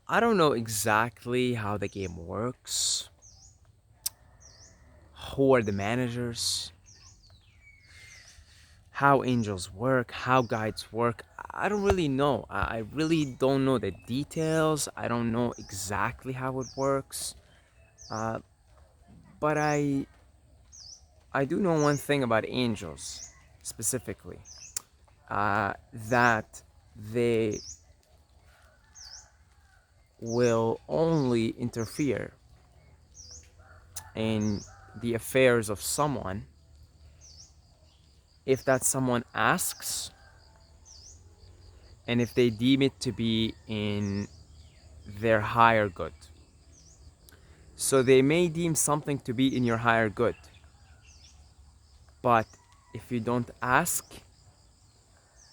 I don't know exactly how the game works, who are the managers, how angels work, how guides work. I don't really know. I really don't know the details. I don't know exactly how it works. Uh, but I do know one thing about angels specifically, that they will only interfere in the affairs of someone if that someone asks and if they deem it to be in their higher good. So they may deem something to be in your higher good, but if you don't ask,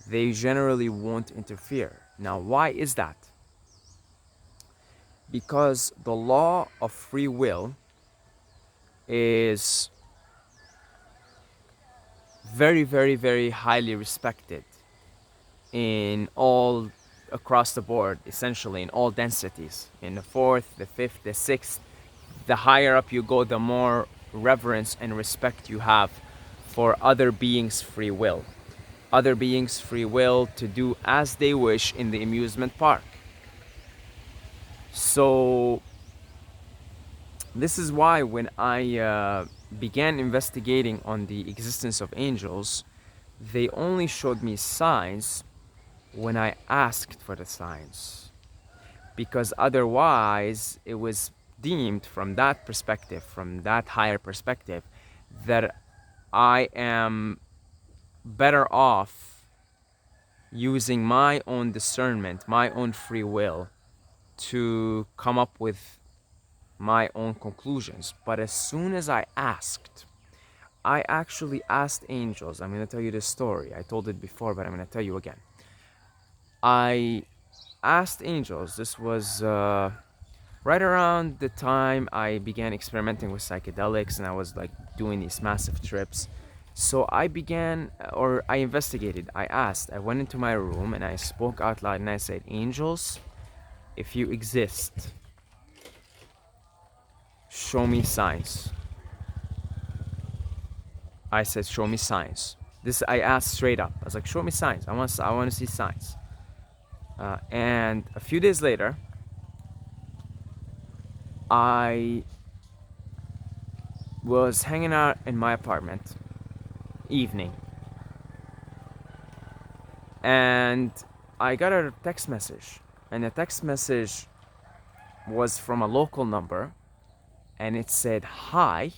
they generally won't interfere. Now, why is that? Because the law of free will is very, very, very highly respected in all across the board, essentially in all densities. In the fourth, the fifth, the sixth, the higher up you go, the more reverence and respect you have for other beings' free will. Other beings' free will to do as they wish in the amusement park. So, this is why when I began investigating on the existence of angels, they only showed me signs when I asked for the signs. Because otherwise, it was deemed from that perspective, from that higher perspective, that I am better off using my own discernment, my own free will to come up with my own conclusions. But as soon as I actually asked angels. I'm going to tell you this story. I told it before, but I'm going to tell you again. I asked angels. This was right around the time I began experimenting with psychedelics and I was like doing these massive trips. So I began, or I investigated, I asked, I went into my room and I spoke out loud and I said, Angels, if you exist, show me signs. I said, show me signs. This I asked straight up. I was like, show me signs. I want to see signs. And a few days later, I was hanging out in my apartment, evening, and I got a text message. And the text message was from a local number, and it said, hi.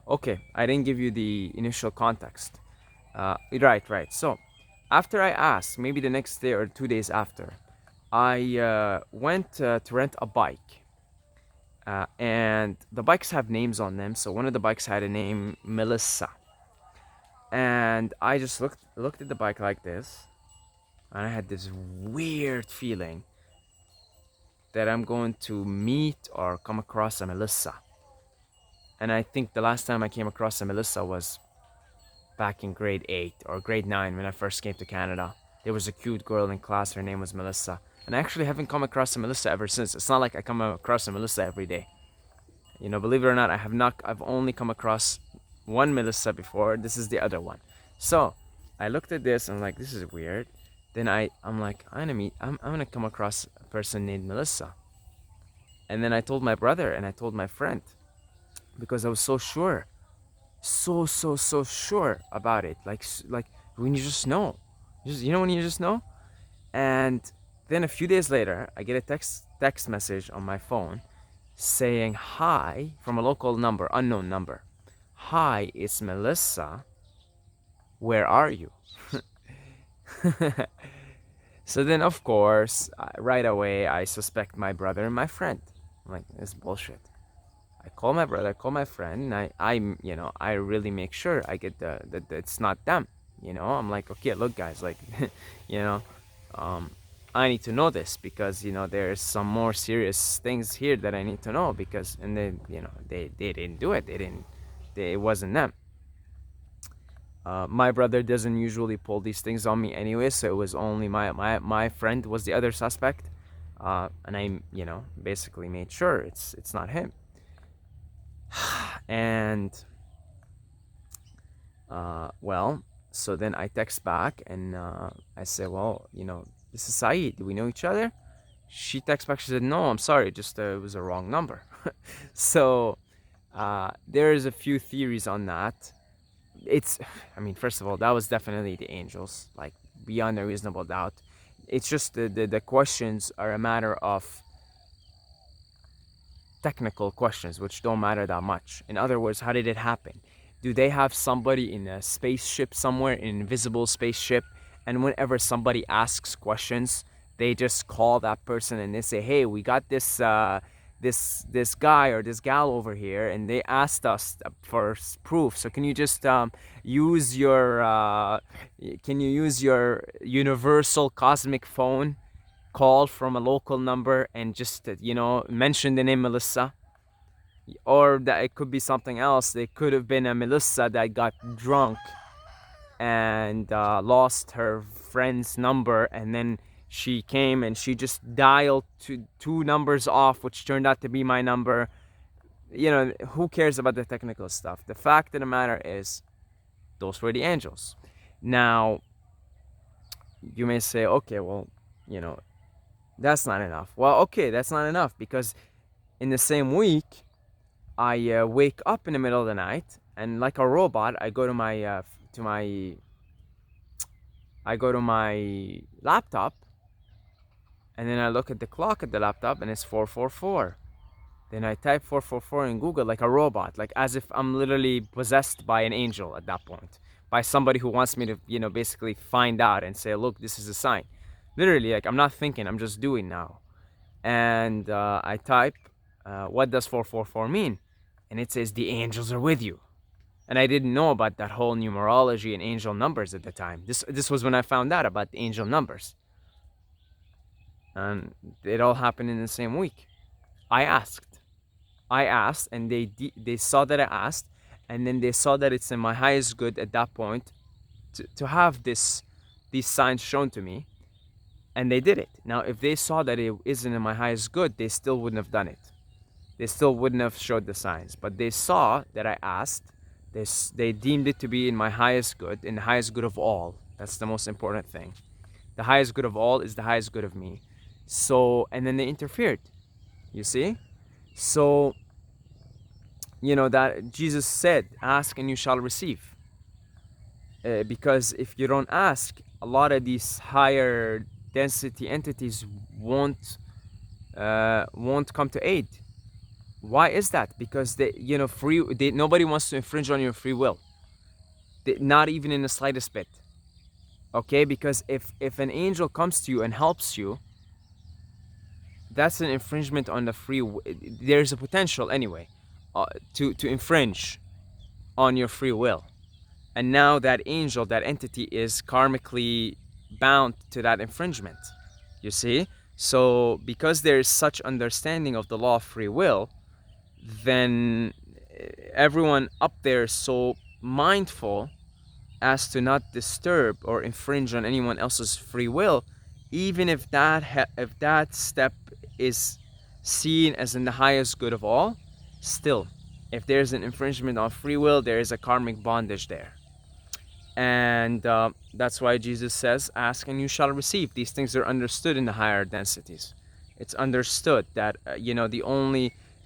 Okay, I didn't give you the initial context. Right. So, after I asked, maybe the next day or 2 days after, I went to rent a bike. And the bikes have names on them. So one of the bikes had a name, Melissa. And I just looked at the bike like this, and I had this weird feeling that I'm going to meet or come across a Melissa. And I think the last time I came across a Melissa was back in grade 8 or grade 9 when I first came to Canada. There was a cute girl in class, her name was Melissa. And I actually haven't come across a Melissa ever since. It's not like I come across a Melissa every day. You know, believe it or not, I've only come across one Melissa before. This is the other one. So I looked at this and I'm like, this is weird. Then I'm like, I'm gonna come across a person named Melissa. And then I told my brother and I told my friend because I was so sure, so sure about it. Like when you just know, you know when you just know. And then a few days later, I get a text message on my phone saying hi from a local number, unknown number. Hi, it's Melissa. Where are you? So then, of course, right away, I suspect my brother and my friend. I'm like, this is bullshit. I call my brother, I call my friend, and I really make sure I get that it's not them. You know, I'm like, okay, look, guys, like, you know, um, I need to know this because there's some more serious things here that I need to know because, and then they didn't do it. It wasn't them. My brother doesn't usually pull these things on me anyway, so it was only my friend was the other suspect. And I, basically made sure it's not him. And well, so then I text back and I say, well, this is Saeed. Do we know each other? She texts back. She said, no, I'm sorry. Just it was a wrong number. So there's a few theories on that. First of all, that was definitely the angels, like beyond a reasonable doubt. It's just the questions are a matter of technical questions, which don't matter that much. In other words, how did it happen? Do they have somebody in a spaceship somewhere, an invisible spaceship, and whenever somebody asks questions, they just call that person and they say, "Hey, we got this guy or this gal over here, and they asked us for proof. So can you just use your universal cosmic phone, call from a local number, and just mention the name Melissa?" Or that it could be something else. It could have been a Melissa that got drunk and lost her friend's number, and then she came and she just dialed two numbers off, which turned out to be my number. Who cares about the technical stuff? The fact of the matter is, those were the angels. Now, you may say, okay, well, that's not enough. Well, okay, that's not enough, because in the same week, I wake up in the middle of the night, and like a robot, I go to my laptop, and then I look at the clock at the laptop, and it's 4:44. Then I type 4:44 in Google like a robot, like as if I'm literally possessed by an angel at that point, by somebody who wants me to, basically find out and say, look, this is a sign. Literally, like I'm not thinking, I'm just doing now. And I type, what does 4:44 mean? And it says the angels are with you. And I didn't know about that whole numerology and angel numbers at the time. This was when I found out about the angel numbers. And it all happened in the same week. I asked, and they saw that I asked, and then they saw that it's in my highest good at that point to have these signs shown to me, and they did it. Now, if they saw that it isn't in my highest good, they still wouldn't have done it. They still wouldn't have showed the signs, but they saw that I asked. They deemed it to be in my highest good, in the highest good of all. That's the most important thing. The highest good of all is the highest good of me. So, and then they interfered. You see? So, that Jesus said, ask and you shall receive. Because if you don't ask, a lot of these higher density entities won't come to aid. Why is that? Because nobody wants to infringe on your free will. Not even in the slightest bit. Okay, because if an angel comes to you and helps you, that's an infringement on the free. There's a potential anyway, to infringe on your free will, and now that angel, that entity, is karmically bound to that infringement. You see, so because there is such understanding of the law of free will, then everyone up there is so mindful as to not disturb or infringe on anyone else's free will, even if that step is seen as in the highest good of all. Still, if there's an infringement on free will, there is a karmic bondage there. And that's why Jesus says, ask and you shall receive. These things are understood in the higher densities. It's understood that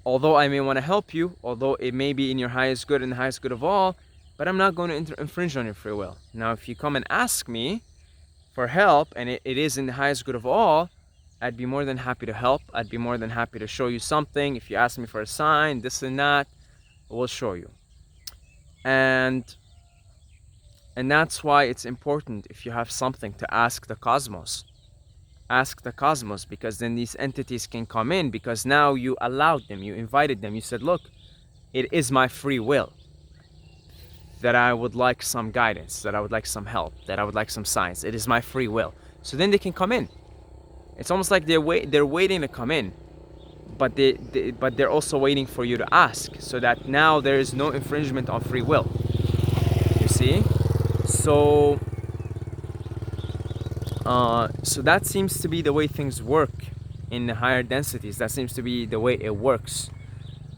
although I may want to help you, although it may be in your highest good and the highest good of all, but I'm not going to infringe on your free will. Now, if you come and ask me for help, and it is in the highest good of all, I'd be more than happy to help. I'd be more than happy to show you something. If you ask me for a sign, this and that, we'll show you. And that's why it's important, if you have something, to ask the cosmos. Ask the cosmos, because then these entities can come in, because now you allowed them, you invited them, you said, look, it is my free will that I would like some guidance, that I would like some help, that I would like some signs. It is my free will. So then they can come in. It's almost like they're waiting to come in, but they're also waiting for you to ask, so that now there is no infringement on free will. You see? So that seems to be the way things work in the higher densities. That seems to be the way it works.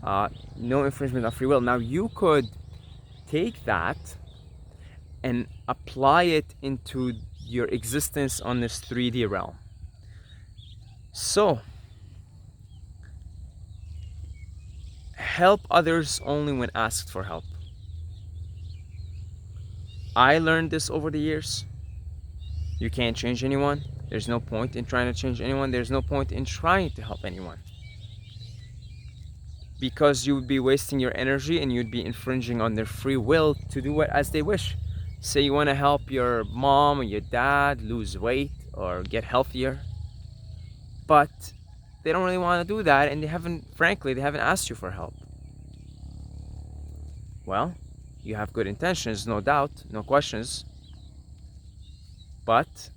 No infringement of free will. Now you could take that and apply it into your existence on this 3D realm. So, help others only when asked for help. I learned this over the years. You can't change anyone. There's no point in trying to change anyone. There's no point in trying to help anyone. Because you would be wasting your energy and you'd be infringing on their free will to do it as they wish. Say you want to help your mom or your dad lose weight or get healthier, but they don't really want to do that, and they haven't asked you for help. Well, you have good intentions, no doubt, no questions, but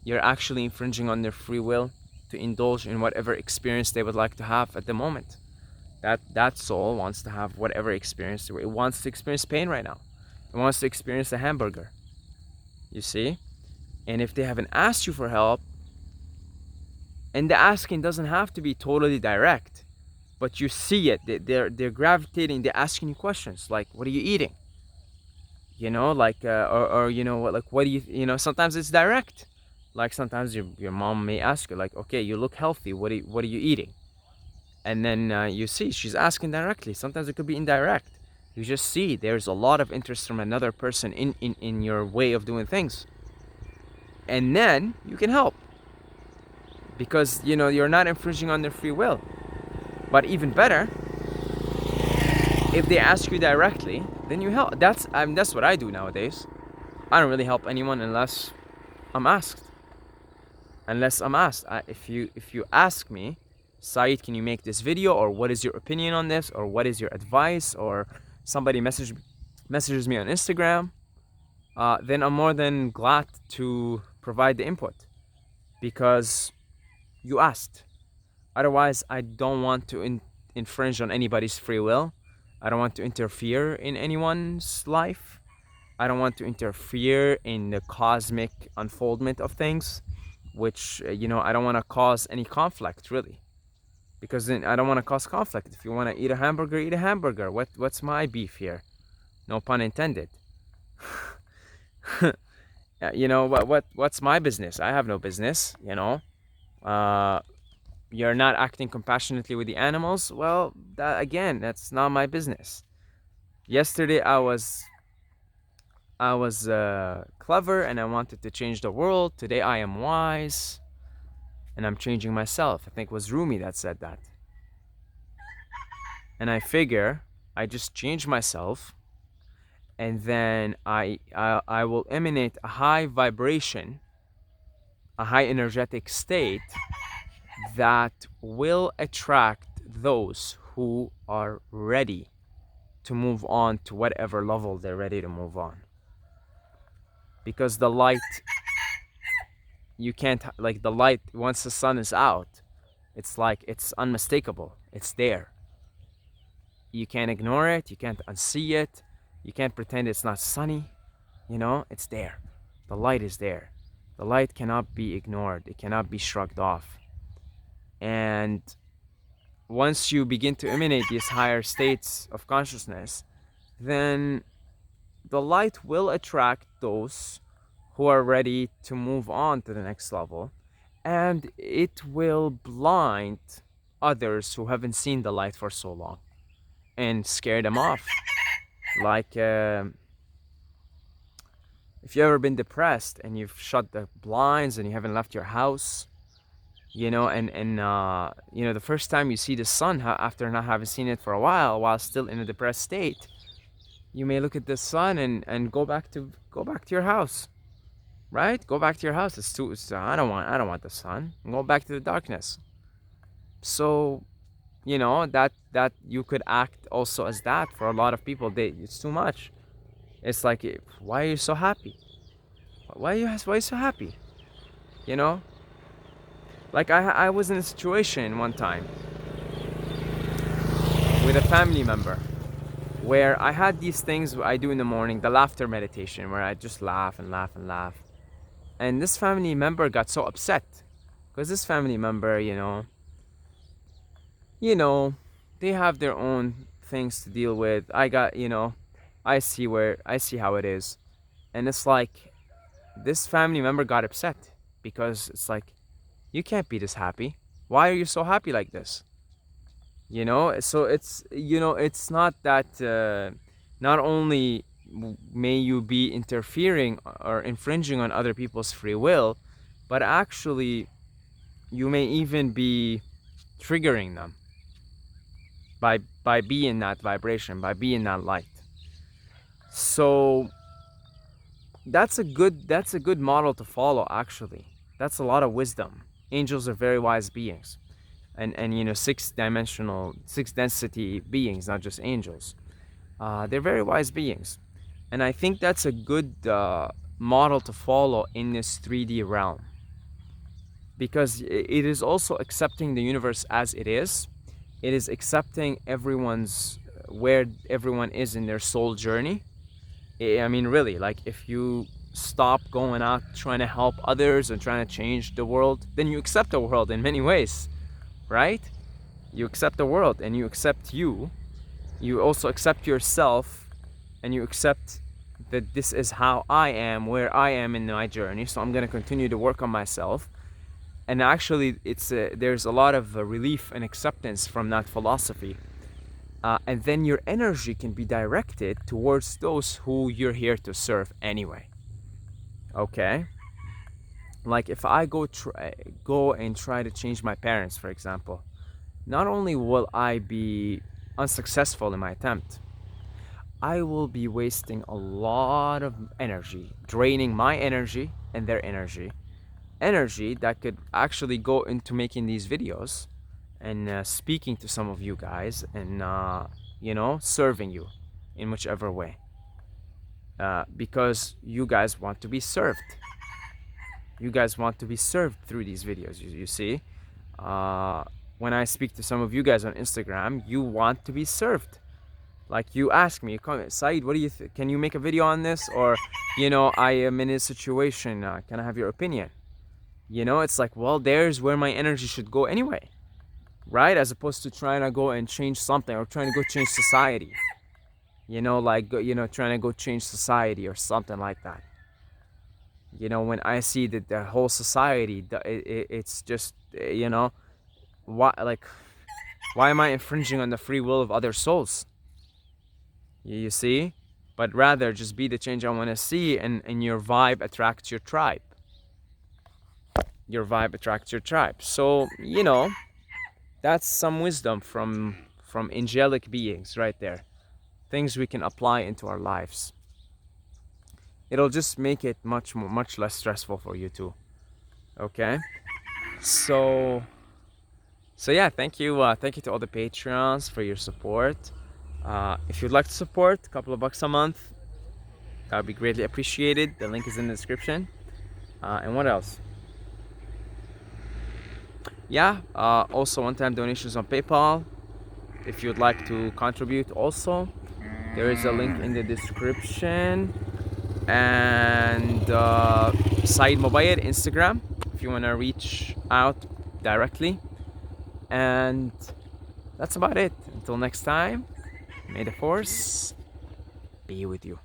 you're actually infringing on their free will to indulge in whatever experience they would like to have at the moment. That soul wants to have whatever experience. It wants to experience pain right now. It wants to experience a hamburger. You see? And if they haven't asked you for help, and the asking doesn't have to be totally direct, but you see it, they're gravitating, they're asking you questions like, what are you eating? You know, like, or you know, what do you know, sometimes it's direct. Like sometimes your mom may ask you, like, okay, you look healthy, what are you eating? And then you see she's asking directly. Sometimes it could be indirect. You just see there's a lot of interest from another person in your way of doing things. And then you can help. Because, you know, you're not infringing on their free will. But even better, if they ask you directly, then you help. That's what I do nowadays. I don't really help anyone unless I'm asked. If you ask me, Saeed, can you make this video, or what is your opinion on this, or what is your advice, or somebody messages me on Instagram, then I'm more than glad to provide the input because you asked. Otherwise, I don't want to infringe on anybody's free will. I don't want to interfere in anyone's life. I don't want to interfere in the cosmic unfoldment of things, which, you know, I don't want to cause any conflict, really. Because then I don't want to cause conflict. If you want to eat a hamburger, eat a hamburger. What's my beef here? No pun intended. You know, what's my business? I have no business, you know. You're not acting compassionately with the animals. Well, that's not my business. Yesterday I was clever and I wanted to change the world. Today I am wise and I'm changing myself. I think it was Rumi that said that. And I figure I just change myself, and then I will emanate a high vibration, a high energetic state that will attract those who are ready to move on to whatever level they're ready to move on. Because the light, you can't, like the light, once the sun is out, it's like, it's unmistakable. It's there. You can't ignore it. You can't unsee it. You can't pretend it's not sunny. You know, it's there. The light is there. The light cannot be ignored. It cannot be shrugged off. And once you begin to emanate these higher states of consciousness, then the light will attract those who are ready to move on to the next level, and it will blind others who haven't seen the light for so long and scare them off. Like if you've ever been depressed and you've shut the blinds and you haven't left your house, you know, and you know, the first time you see the sun after not having seen it for a while still in a depressed state, you may look at the sun and go back to your house. Right? Go back to your house. I don't want the sun. Go back to the darkness. So, you know, that you could act also as that for a lot of people. It's too much. It's like, why are you so happy? Why are you so happy? You know? Like I was in a situation one time with a family member where I had these things I do in the morning, the laughter meditation, where I just laugh and laugh and laugh. And this family member got so upset because this family member, you know, you know, they have their own things to deal with. I got, I see how it is. And it's like this family member got upset because it's like, you can't be this happy. Why are you so happy like this? So it's not that not only may you be interfering or infringing on other people's free will, but actually you may even be triggering them by being that vibration, by being that light. So that's a good model to follow. Actually, that's a lot of wisdom. Angels are very wise beings, and six-dimensional, six-density beings, not just angels. They're very wise beings, and I think that's a good model to follow in this 3D realm, because it is also accepting the universe as it is. It is accepting everyone's where everyone is in their soul journey. I mean, really, like if you stop going out trying to help others and trying to change the world, then you accept the world in many ways, right? You accept the world and you accept you. You also accept yourself, and you accept that this is how I am, where I am in my journey. So I'm going to continue to work on myself. And actually, there's a lot of relief and acceptance from that philosophy. And then your energy can be directed towards those who you're here to serve anyway. Okay? Like if I go and try to change my parents, for example, not only will I be unsuccessful in my attempt, I will be wasting a lot of energy, draining my energy and their energy that could actually go into making these videos and speaking to some of you guys and serving you in whichever way, because you guys want to be served. You guys want to be served through these videos. You see, when I speak to some of you guys on Instagram, you want to be served. Like you ask me, Saeed, what do you think? Can you make a video on this? Or, I am in a situation. Can I have your opinion? It's like, well, there's where my energy should go anyway, right? As opposed to trying to go and change something or trying to go change society. Trying to go change society or something like that. When I see that the whole society, it's just, why am I infringing on the free will of other souls? You see? But rather just be the change I want to see, and your vibe attracts your tribe. Your vibe attracts your tribe. So, that's some wisdom from angelic beings right there. Things we can apply into our lives. It'll just make it much less stressful for you too. Okay? So yeah, thank you to all the Patreons for your support. If you'd like to support, a couple of bucks a month, that would be greatly appreciated. The link is in the description. And what else? Yeah, also one-time donations on PayPal. If you'd like to contribute also, there is a link in the description. And Saeed Mobile Instagram, if you want to reach out directly. And that's about it. Until next time, may the force be with you.